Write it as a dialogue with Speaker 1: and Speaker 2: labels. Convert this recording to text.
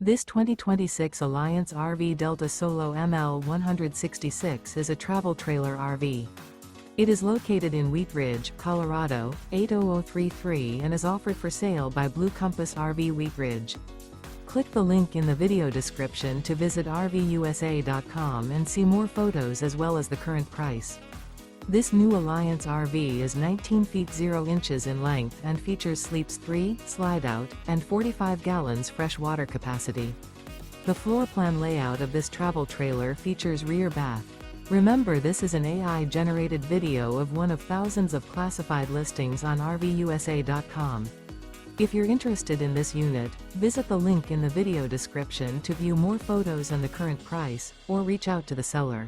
Speaker 1: This 2026 Alliance RV Delta Solo ML 166 is a travel trailer RV. It is located in Wheat Ridge, Colorado, 80033 and is offered for sale by Blue Compass RV Wheat Ridge. Click the link in the video description to visit RVUSA.com and see more photos as well as the current price. This new Alliance RV is 19 feet 0 inches in length and features sleeps 3, Slideout, and 45 gallons fresh water capacity. The floor plan layout of this travel trailer features rear bath. Remember, this is an AI-generated video of one of thousands of classified listings on RVUSA.com. If you're interested in this unit, visit the link in the video description to view more photos and the current price, or reach out to the seller.